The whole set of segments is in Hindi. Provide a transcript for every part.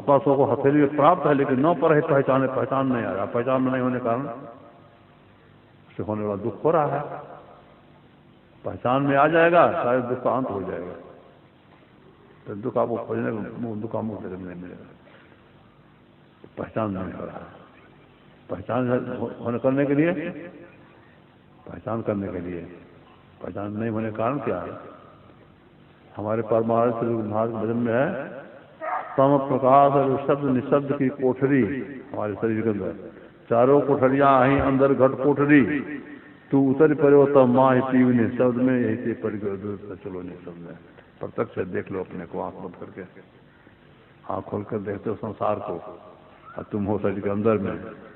कपासों को हथेली में प्राप्त है, लेकिन न पर है पहचान नहीं आ रहा। पहचान में नहीं होने के कारण उससे होने वाला दुख हो रहा है। पहचान में आ जाएगा शायद दुख का अंत हो जाएगा, तो दुख आपको खोजने दुख आपको नहीं मिलेगा। पहचान नहीं हो रहा है। पहचान होने करने के लिए, पहचान करने के लिए, पहचान नहीं होने के कारण क्या है, हमारे परमार्थ मार्ग भजन में है सम प्रकाश और शब्द निशब्द की कोठरी हमारे शरीर के अंदर, चारों कोठरियां आई अंदर घट कोठरी, तू उतर पड़ो तब माँ पीवने शब्द में, यही से परिग्रह चलो नहीं शब्द में। प्रत्यक्ष देख लो अपने को आंख बंद करके, आंख खोलकर देखते हो संसार को, और तुम हो शरीर के अंदर में।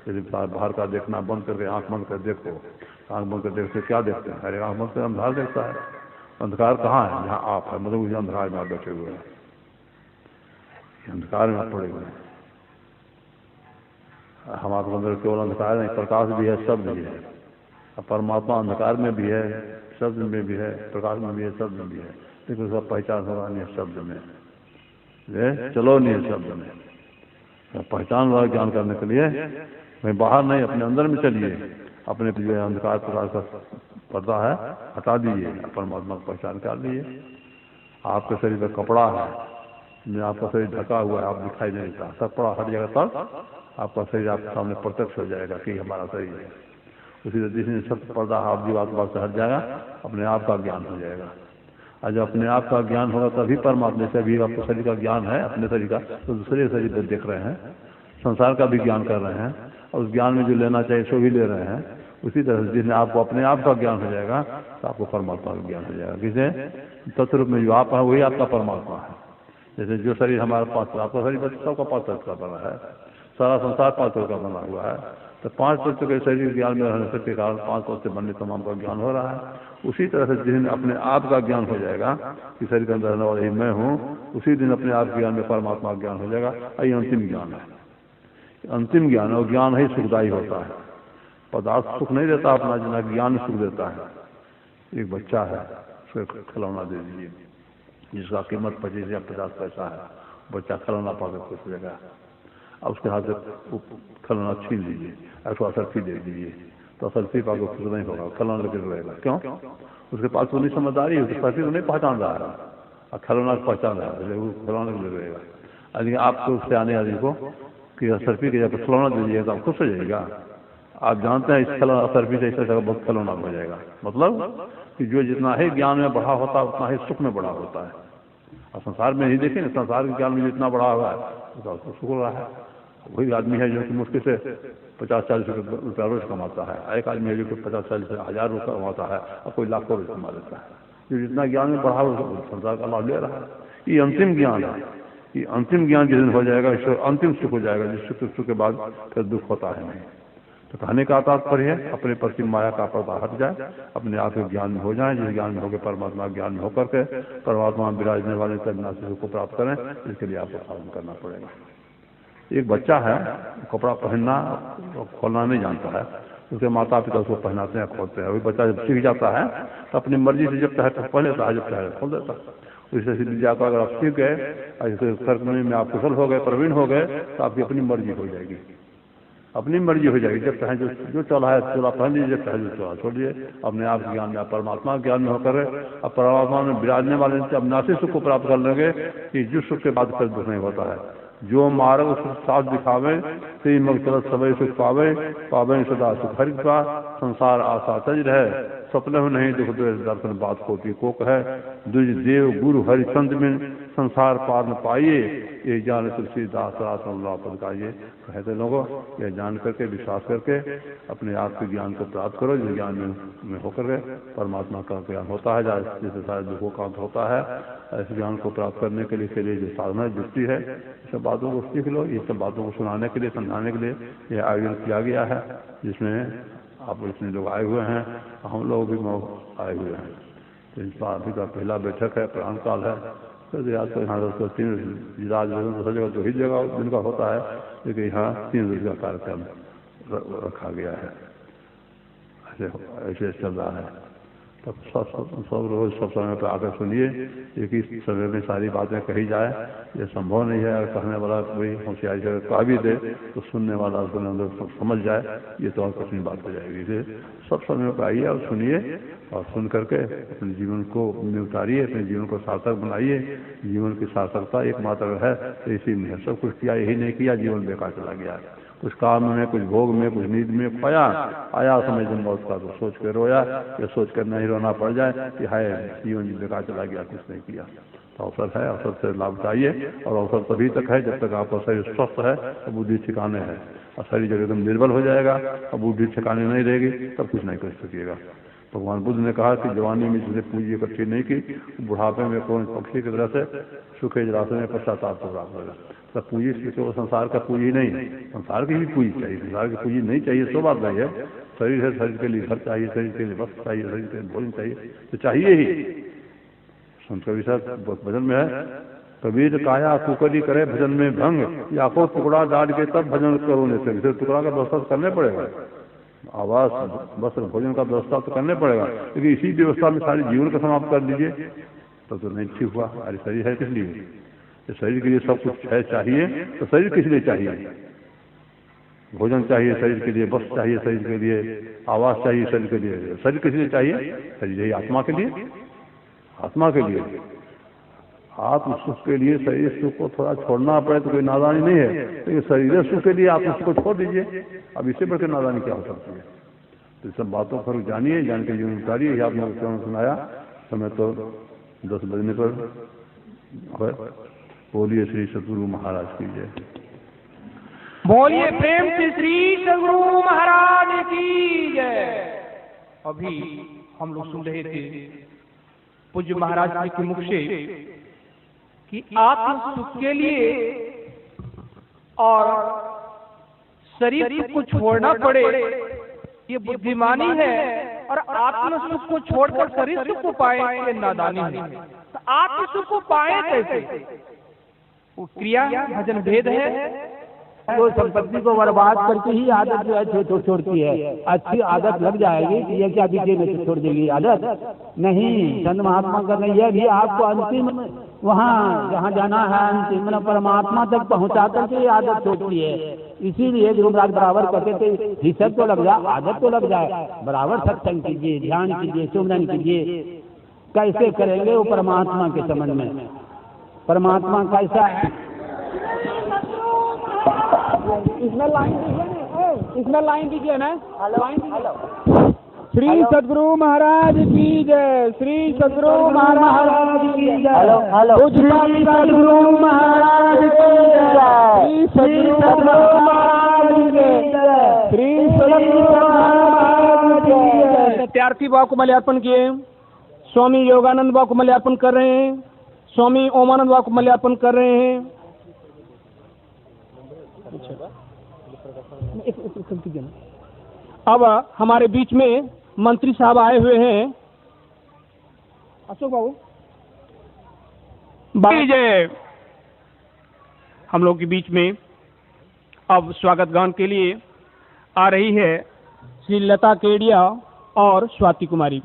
यदि बाहर का देखना बंद करके आंख बंद कर देखो, आंख बंद कर देखते क्या देखते हैं? अरे आंख बंद कर अंधार देखता है। अंधकार कहाँ है? जहाँ आप है, मतलब अंधकार में आप बैठे हुए हैं, अंधकार में आप पड़े हुए हैं। हमारे अंदर केवल अंधकार नहीं, प्रकाश भी है, शब्द भी है। अब परमात्मा अंधकार में भी है, शब्द में भी है, प्रकाश में भी है, शब्द में भी है, लेकिन उसका पहचान हो रहा नहीं है शब्द में, चलो नहीं है शब्द में। पहचान वाला ज्ञान करने के लिए भाई बाहर नहीं, अपने अंदर में चलिए, अपने जो अंधकार प्रकाश का पर्दा है हटा दीजिए, परमात्मा को पहचान कर लीजिए। आपके शरीर में कपड़ा है, आपका शरीर ढका हुआ है, आप दिखाई नहीं देता, सब कपड़ा हट जाएगा तब आपका शरीर आपके सामने प्रत्यक्ष हो जाएगा कि हमारा शरीर है। उसी तरह जिसने सब पर्दा आप जीवात्मा से हट जाएगा, अपने आप का ज्ञान हो जाएगा। और जब अपने आप का ज्ञान होगा तभी परमात्मा से भी आपको शरीर का ज्ञान है, अपने शरीर का, तो दूसरे शरीर पर देख रहे हैं, संसार का भी ज्ञान कर रहे हैं, और उस ज्ञान में जो लेना चाहिए सो भी ले रहे हैं। उसी तरह से जिसने आपको अपने आप का ज्ञान हो जाएगा तो आपको परमात्मा का ज्ञान हो जाएगा। किसे? तत्वरूप में जो आप है वही आपका परमात्मा है। जैसे जो शरीर हमारे पास, आपका शरीर सबका 5 तत्व का बना है, सारा संसार 5 तत्व का बना हुआ है, तो 5 तत्व के शरीर ज्ञान में रहने के कारण 5 तत्व से बनने तमाम का ज्ञान हो रहा है। उसी तरह से जिस दिन अपने आप का ज्ञान हो जाएगा कि शरीर के अंदर रहने वाला ही मैं हूँ, उसी दिन अपने आप ज्ञान में परमात्मा का ज्ञान हो जाएगा। यही अंतिम ज्ञान है, अंतिम ज्ञान। और ज्ञान ही सुखदायी होता है, पदार्थ सुख नहीं देता अपना, जितना ज्ञान सुख देता है। एक बच्चा है, उसको खिलौना दे दीजिए जिसका कीमत 25 या 50 पैसा है, बच्चा खिलौना पाकर खुश हो जाएगा। अब उसके हाथ से खिलौना छीन लीजिए, उसको असरफी दे दीजिए, तो असरफी पाकर खुश नहीं होगा, खिलौना लेकर रहेगा। क्यों? उसके पास उतनी समझदारी है, उसकी असरफी को नहीं पहचान रहा है, और खिलौना को पहचान रहा है, वो खिलौना के लिए रहेगा। लेकिन आपको उससे आने वाले को कि असरफी के जब खिलौना दे दीजिएगा तो आप खुश हो जाएगा। आप जानते हैं इस खिलौना असरफी से इससे बहुत खिलौना हो जाएगा। मतलब कि जो जितना ही ज्ञान में बढ़ा होता है उतना ही सुख में बढ़ा होता है। और संसार में ही देखें ना, संसार के ज्ञान में जितना बढ़ा हुआ है उसका सुख हो रहा है। वही आदमी है जो कि मुश्किल से 50-40 रुपया रोज कमाता है, एक आदमी है जो कि 50-40 हज़ार रुपये कमाता है, और कोई लाखों रुपये कमा लेता है। जो जितना ज्ञान में बढ़ा हुआ संसार का लाभ ले रहा है। ये अंतिम ज्ञान है। ये अंतिम ज्ञान जिस दिन हो जाएगा अंतिम सुख हो जाएगा, जिस सुख के बाद फिर दुख होता है नहीं। तो कहने का तात्पर्य है अपने प्रति माया का पर्दा हट जाए, अपने आप के ज्ञान में हो जाए, जिस ज्ञान में होकर परमात्मा ज्ञान में होकर के परमात्मा विराजने वाले तविनाशी सुख को प्राप्त करें। इसके लिए आपको साधन करना पड़ेगा। एक बच्चा है, कपड़ा पहनना खोलना नहीं जानता है, उसके माता पिता उसको पहनाते हैं, खोलते हैं। वही बच्चा जब सीख जाता है तो अपनी मर्जी से जब चाहे तो पहन लेता है, जब चाहे खोल देता है। इससे सीख जाकर अगर आप सीख गए, ऐसे सर्कल में आप कुशल हो गए, प्रवीण हो गए, तो आपकी अपनी मर्जी हो जाएगी, अपनी मर्जी हो जाएगी। जब चाहे जो चला है चोला पहन लीजिए, जब चाहे जो चोला छोड़िए। अपने आप ज्ञान में, परमात्मा ज्ञान में होकर अब परमात्मा में विराजने वाले से अविनाशी सुख को प्राप्त कर लेंगे कि जिस सुख के बाद फिर दुख नहीं होता है। जो मार्ग उस साथ दिखावे ते मग चलत सबे सुख पावे, पावे सदा सुख हरि का संसार आशा तज रहे, सपने हो नहीं दुख दर्शन बात होती को कहे, दुज देव गुरु हरिचंद में संसार पार न पाइए, ये जान तुलसीदास पद का ये कहते लोगों। ये जान करके विश्वास करके अपने आप के ज्ञान को प्राप्त करो, जो ज्ञान में होकर के परमात्मा का ज्ञान होता है, जैसे सारे दुखों का अंत होता है। ऐसे ज्ञान को प्राप्त करने के लिए जो साधना जुटती है, सब बातों को सीख लो। ये सब बातों को सुनाने के लिए, समझाने के लिए यह आयोजन किया गया है, जिसमें आप इतने लोग आए हुए हैं, हम लोग भी आए हुए हैं। तो इस बार अभी का पहला बैठक है, प्राण काल है। तो आज तो यहाँ 3 जिला जगह 2 ही जगह जिनका होता है, लेकिन यहाँ 3 दिन का कार्यक्रम रखा गया है। ऐसे चल रहा है। तब सब रोज सब समय पर आकर सुनिए। एक ही समय में सारी बातें कही जाए ये संभव नहीं है। अगर कहने वाला कोई होशियारी से कहा भी दे तो सुनने वाला उसके अंदर समझ जाए, ये तो और कठिन बात हो जाएगी। इसे सब समय पर आइए और सुनिए, और सुन करके अपने जीवन को में उतारिए, अपने जीवन को सार्थक बनाइए। जीवन की सार्थकता एकमात्र है तो इसी में है। सब कुछ किया, यही नहीं किया जीवन बेकार चला गया। कुछ काम में, कुछ भोग में, कुछ नींद में खोया, आया समय जब मौत का तो सोच कर रोया, या सोच कर नहीं रोना पड़ जाए कि हाय जीवन बेकार चला गया, कुछ नहीं किया। तो अवसर है, अवसर से लाभ उठाइए। और अवसर तभी तक है जब तक आपका शरीर स्वस्थ है और बुद्धि ठिकाने है। और शरीर जब एकदम निर्बल हो जाएगा और बुद्धि ठिकाने नहीं रहेगी तब कुछ नहीं कर सकिएगा। भगवान बुद्ध ने कहा कि जवानी में जिसने पूंजी इकट्ठी नहीं की, बुढ़ापे में कौन पक्षी की तरह से सूखे जलाशय में पश्चाताप को प्राप्त होगा। तो पूंजी केवल संसार का पूंजी नहीं, संसार की भी पूंजी चाहिए। संसार की पूंजी नहीं चाहिए सो बात नहीं है। शरीर है, शरीर के लिए घर चाहिए, शरीर के लिए वस्त्र चाहिए, शरीर के लिए भोजन चाहिए, तो चाहिए ही। संत कबीर साहब भजन में है, कबीर काया कुकरी करे भजन में भंग, या को टुकड़ा डाल के तब भजन करो। नहीं से टुकड़ा का व्यवस्था करने पड़ेगा, आवास वस्त्र भोजन का व्यवस्था तो करने पड़ेगा। लेकिन इसी व्यवस्था में सारे जीवन को समाप्त कर दीजिए तो नहीं ठीक हुआ। अरे शरीर है किस लिए? शरीर के लिए सब कुछ है चाहिए, तो शरीर किस लिए चाहिए? भोजन चाहिए शरीर के लिए, वस्त्र चाहिए शरीर के लिए, आवास चाहिए शरीर के लिए। शरीर किस लिए चाहिए? शरीर यही आत्मा के लिए, आत्मा के लिए। आत्म सुख के लिए शरीर सुख को थोड़ा छोड़ना पड़े तो कोई नादानी नहीं है, लेकिन शरीर सुख के लिए आत्म सुख को छोड़ दीजिए। अब इससे बढ़कर नादानी क्या हो सकती है? तो सब बातों पर जानिए, जान के जीवन उतारिए। आपने क्यों सुनाया? समय तो 10 बजने पर। बोलिए श्री सतगुरु महाराज की जय। बोलिए प्रेम से श्री सतगुरु महाराज की जय। अभी हम लोग सुन रहे थे पूज्य महाराज जी के मुख से कि आत्म सुख के लिए और शरीर को छोड़ना पड़े ये बुद्धिमानी है, और आत्म सुख को छोड़कर शरीर सुख को पाए ये नादानी है। तो आत्म सुख को पाए कैसे? क्रिया भजन भेद है। वो संपत्ति को बर्बाद करके ही आदत जो है छोड़ती है। अच्छी आदत लग जाएगी, ये क्या बीजे में छोड़ देगी आदत? नहीं, संत महात्मा का नहीं, यह भी आपको अंतिम वहाँ जहाँ जाना है अंतिम परमात्मा तक पहुँचा करके आदत छोड़ती है। इसीलिए गुरु महाराज बराबर कहते थे हिस्सा तो लग जाए, आदत तो लग जाए, बराबर सत्संग कीजिए, ध्यान कीजिए, सुमरन कीजिए। कैसे करेंगे? वो परमात्मा के संबंध में। परमात्मा कैसा है? इसमें लाइन दीजिए ना, लाइन दीजिए। श्री सतगुरु महाराज की जय, श्री सतगुरु महाराज की जय, श्री सतगुरु महाराज की जय, श्री सतगुरु महाराज की जय, श्री सतगुरु महाराज की जय। सत्यार्थी भाव को मल्यार्पण किए, स्वामी योगानंद भाव को मल्यार्पण कर रहे हैं, स्वामी ओमानंद भाव को मल्यार्पण कर रहे हैं। अब हमारे बीच में मंत्री साहब आए हुए हैं, अशोक बाबू जय। हम लोग के बीच में अब स्वागत गान के लिए आ रही है श्री लता केडिया और स्वाति कुमारी।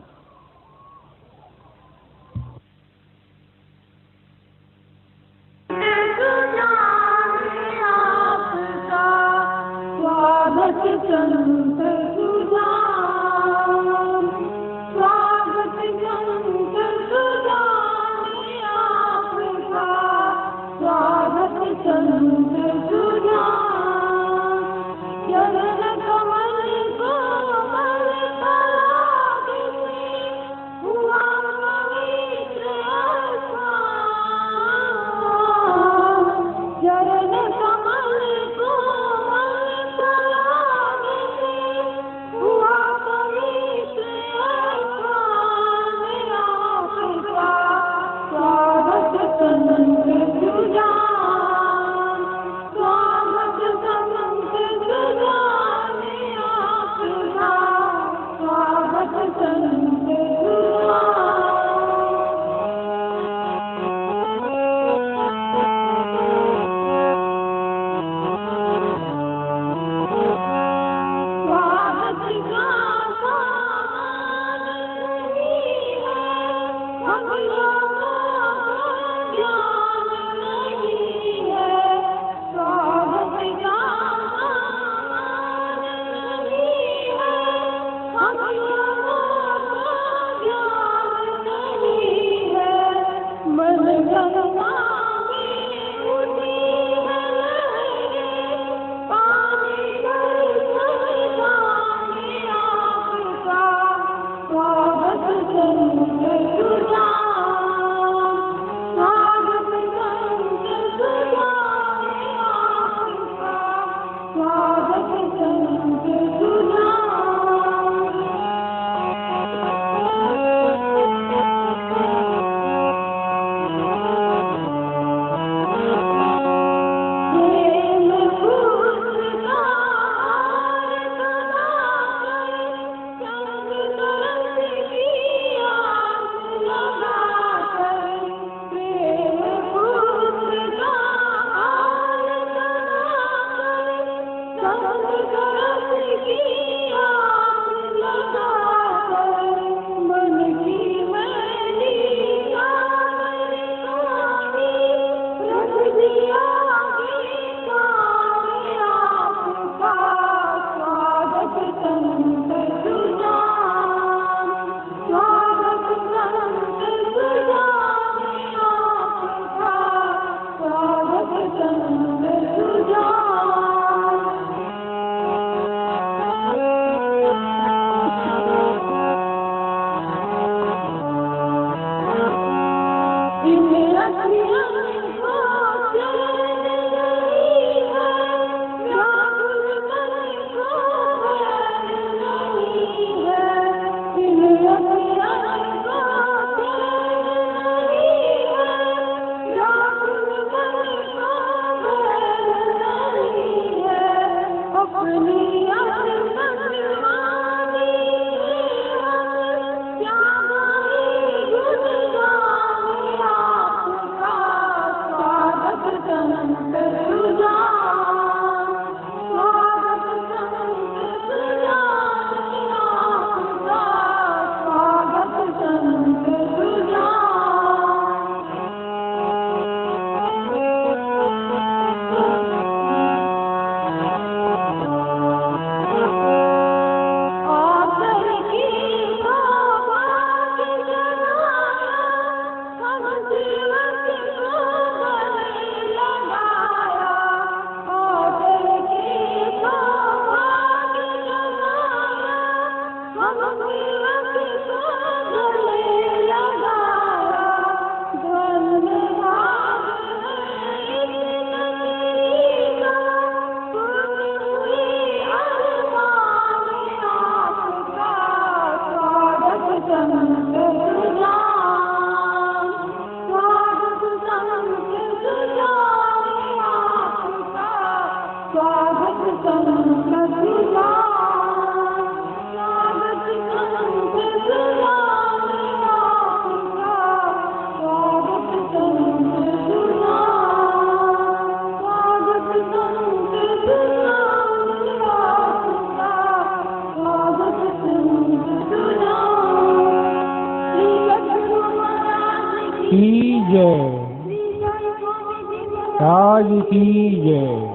राज की जय।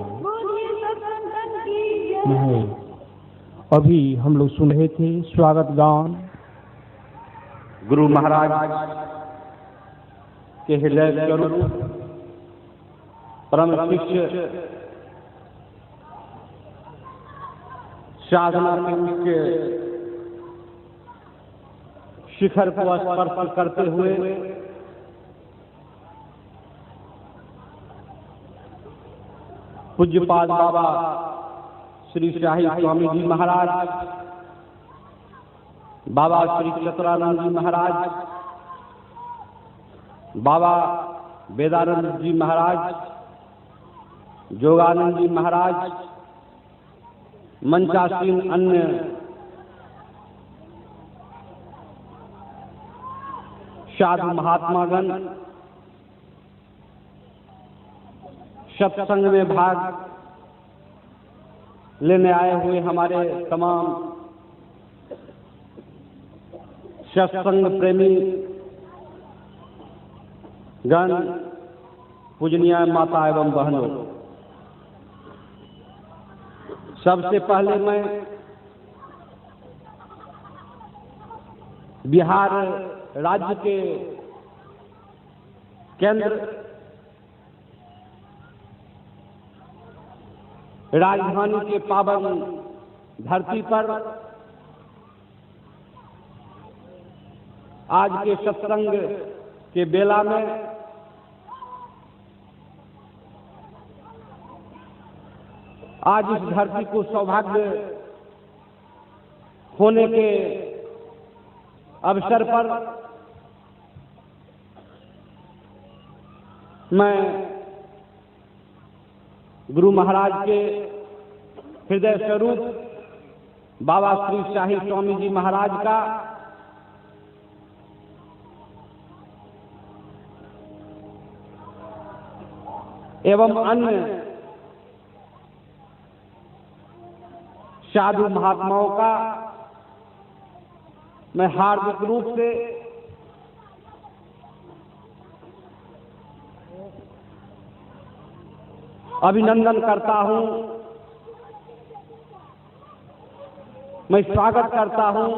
अभी हम लोग सुन रहे थे स्वागत गान गुरु महाराज के हृदय स्वरूप परम शिष्य साधना के शिखर को स्पर्श करते हुए पूज्यपाद बाबा श्री शाही स्वामी जी महाराज, बाबा श्री चतुरानंद जी महाराज, बाबा वेदानंद जी महाराज, जोगानंद जी महाराज, मंचासीन अन्य साधु महात्मागण, सत्संग में भाग लेने आए हुए हमारे तमाम सत्संग प्रेमी गण, पूजनीय माता एवं बहनों, सबसे पहले मैं बिहार राज्य के केंद्र राजधानी के पावन धरती पर आज के सत्संग के बेला में आज इस धरती को सौभाग्य होने के अवसर पर मैं गुरु महाराज के हृदय स्वरूप बाबा श्री शाही स्वामी जी महाराज का एवं अन्य साधु महात्माओं का मैं हार्दिक रूप से अभिनंदन करता हूं, मैं स्वागत करता हूं।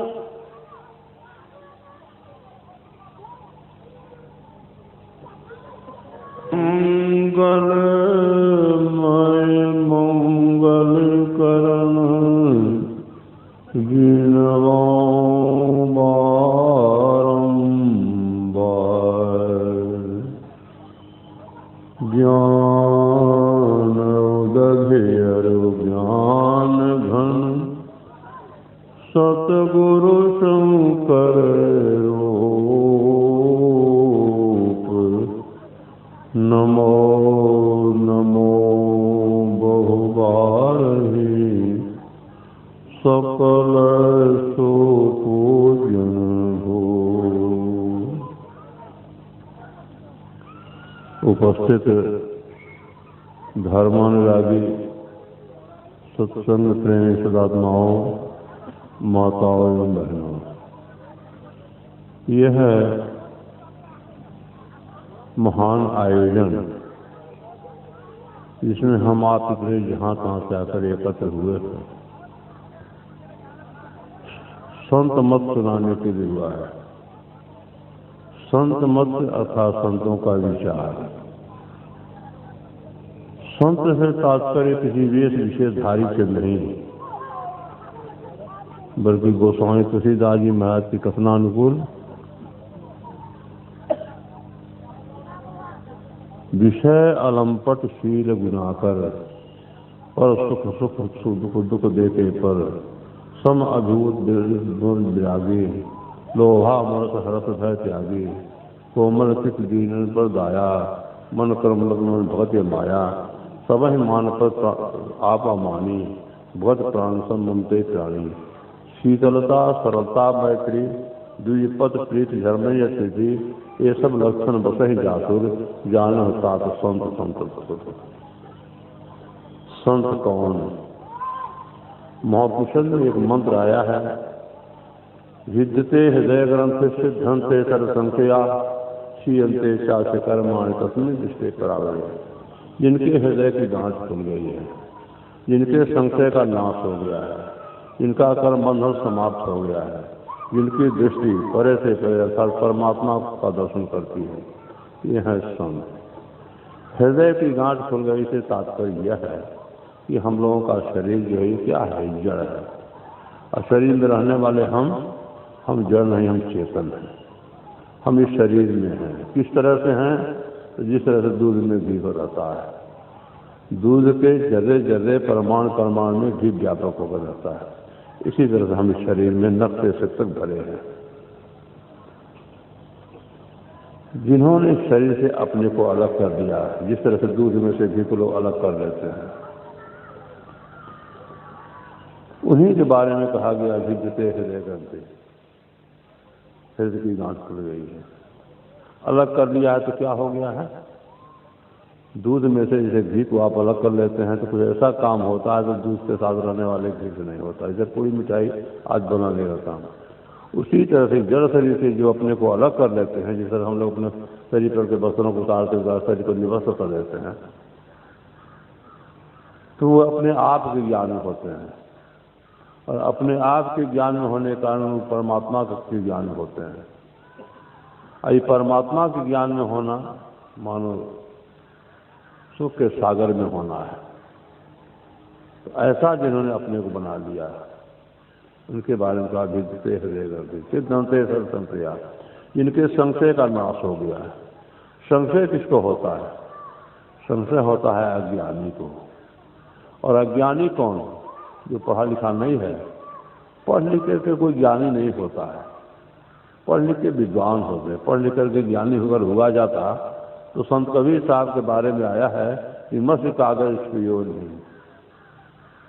मंगलमय मंगल करण गिनवा बारंबार ज्ञान ज्ञान घन सतगुरु शंकर रूप नमो नमो बहुबारहि सकल सुपूजन हो। उपस्थित धर्मानुरागी सत्संग प्रेमी सदात्माओं, माताओं एवं बहनों, यह महान आयोजन जिसमें हम आप इतने जहां तहां से आकर एकत्र हुए थे, संत मत सुनाने के लिए हुआ है। संत मत अर्थात संतों का विचार। संत से तात्पर्य किसी वेश विशेषधारी से नहीं, बल्कि गोस्वामी तुलसीदास जी महाराज के कथनानुकूल विषय अलंपट शील गुनाकर और सुख सुख दुख दुख देते पर सम अभूत विरागी लोहा मरत हरत भय त्यागी कोमल चित दीन पर दाया मन कर्म लग्न भगत माया सब ही मानपत आप मानी, भगत प्राण सम ममते प्राणी, शीतलता सरलता मैत्री, द्विपद प्रीत धर्म यथि, ये सब लक्षण बसहि जासुर, जान तात संत संत। संत कौन? महापुरुषों में एक मंत्र आया है, विद्यते हृदय ग्रंथ सिद्धंते सर्व संख्या, शीयंते चास्य कर्माणि तस्मिन् दृष्टे करावे। जिनके हृदय की गांठ खुल गई है, जिनके संशय का नाश हो गया है, जिनका कर्म बंधन समाप्त हो गया है, जिनकी दृष्टि परे से परे अर्थात परमात्मा का दर्शन करती है, यह है संत। हृदय की गांठ खुल गई से तात्पर्य यह है कि हम लोगों का शरीर जो है क्या है, जड़ है, और शरीर में रहने वाले हम जड़ नहीं, हम चेतन हैं। हम इस शरीर में हैं। किस तरह से हैं? तो जिस तरह से दूध में घी हो रहता है, दूध के जर्रे जर्रे परमाणु परमाणु में घी व्यापक होकर रहता है, इसी तरह से हम इस शरीर में नक्शे से तक भरे हैं। जिन्होंने शरीर से अपने को अलग कर दिया, जिस तरह से दूध में से घी को लोग अलग कर लेते हैं, उन्हीं के बारे में कहा गया विद्यते हृदय ग्रंथि, हृदय की गांठ खुल गई है। अलग कर लिया है तो क्या हो गया है? दूध में से जैसे घी को आप अलग कर लेते हैं तो कुछ ऐसा काम होता है तो दूध के साथ रहने वाले घी से नहीं होता। जैसे पूरी मिठाई आज बना ले रहता हूँ, उसी तरह से जड़ शरीर से जो अपने को अलग कर लेते हैं, जिस तरह हम लोग अपने शरीर पर के बर्तनों को उतारते हुए शरीर को निवस्त कर देते हैं, तो वो अपने आप के ज्ञान में होते हैं, और अपने आप के ज्ञान में होने के कारण परमात्मा के ज्ञान में होते हैं। और ये परमात्मा के ज्ञान में होना मानो सुख के सागर में होना है। तो ऐसा जिन्होंने अपने को बना लिया, उनके बारे में कहा विद्यते हृदय ग्रंथि सिद्धंते सर्व संख्या, जिनके संशय का नाश हो गया है। संशय किसको होता है? संशय होता है अज्ञानी को। और अज्ञानी कौन? जो पढ़ा लिखा नहीं है। पढ़ लिख करके कोई ज्ञानी नहीं होता है, पढ़ लिख के विद्वान होते। पढ़ लिख करके ज्ञानी होकर हुआ जाता तो संत कबीर साहब के बारे में आया है कि मस्त कागज पियो नहीं,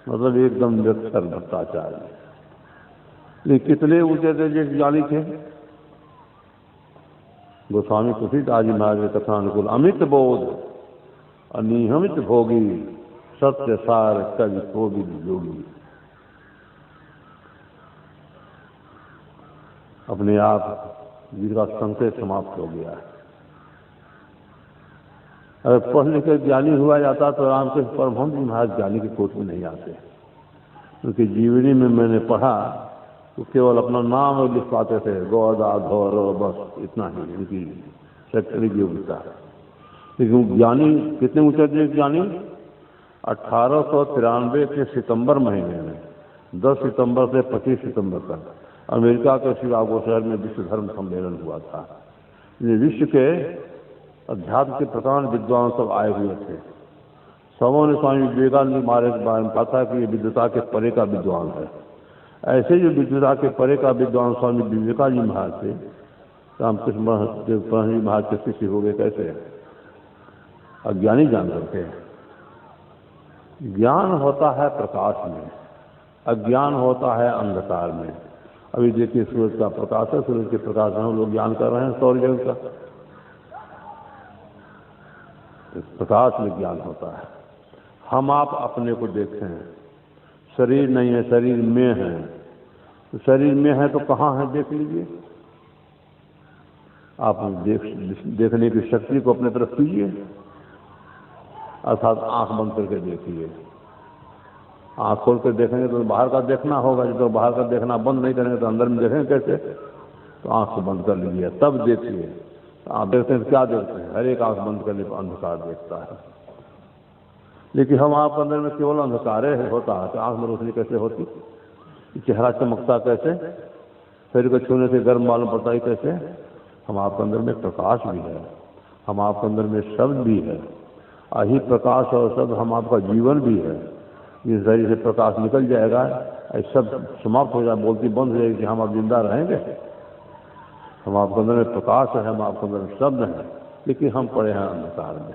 मतलब एकदम निरक्षर भ्रष्टाचारी। लेकिन कितने ऊंचे थे ज्ञानी थे? गोस्वामी तुलसीदास जी महाराज के कथानुकूल अमित बोध अनियमित भोगी, सत्य सार कवि कोविद योगी। अपने आप जिसका संशय समाप्त हो गया है। अगर पढ़ लिख कर ज्ञानी हुआ जाता तो रामकृष्ण परमहंस जी महाराज ज्ञानी की कोट में नहीं आते, क्योंकि जीवनी में मैंने पढ़ा तो केवल अपना नाम लिख पाते थे, गौदा धौर, बस इतना ही उनकी शैक्षणिक योग्यता। लेकिन ज्ञानी कितने ऊंचे थे ज्ञानी? 1893 के सितंबर महीने में 10 सितंबर से 25 सितंबर तक अमेरिका के शिकागो शहर में विश्व धर्म सम्मेलन हुआ था। ये विश्व के अध्यात्म के प्रधान विद्वान सब आए हुए थे। सबों ने स्वामी विवेकानंद महाराज के बारे में कहा था कि ये विद्वता के परे का विद्वान है। ऐसे जो विद्वता के परे का विद्वान स्वामी विवेकानंद जी महाराज थे, रामकृष्ण महाराज के शिष्य हो गए कैसे? अज्ञानी जान करके। ज्ञान होता है प्रकाश में, अज्ञान होता है अंधकार में। अभी देखिए सूरज का प्रकाश है, सूरज के प्रकाश में हम लोग ज्ञान कर रहे हैं सौर जगत का। इस प्रकाश में ज्ञान होता है। हम आप अपने को देखें, शरीर नहीं है, शरीर में है। तो शरीर में है तो कहाँ है देख लीजिए। आप देखने की शक्ति को अपने तरफ कीजिए, अर्थात आंख बंद करके देखिए। आंख खोल कर देखेंगे तो बाहर का देखना होगा, जब तो बाहर का देखना बंद नहीं करेंगे तो अंदर में देखेंगे कैसे? तो आंख को बंद कर लीजिए, तब देखिए। तो आप देखते हैं क्या देखते हैं? हर एक आंख बंद करने पर अंधकार देखता है। लेकिन हम आप अंदर में केवल अंधकार होता है, तो आंख में रोशनी कैसे होती? चेहरा चमकता कैसे? शरीर को छूने से गर्म मालूम पड़ता है कैसे? हम आपके अंदर में प्रकाश भी है, हम आपके अंदर में शब्द भी है। यही प्रकाश और शब्द हम आपका जीवन भी है। जिस शरीर से प्रकाश निकल जाएगा, सब समाप्त हो जाए, बोलती बंद हो जाएगी कि हम आप जिंदा रहेंगे। हम आपके अंदर में प्रकाश है, हम आपके अंदर में शब्द हैं, लेकिन हम पड़े हैं अंधकार में।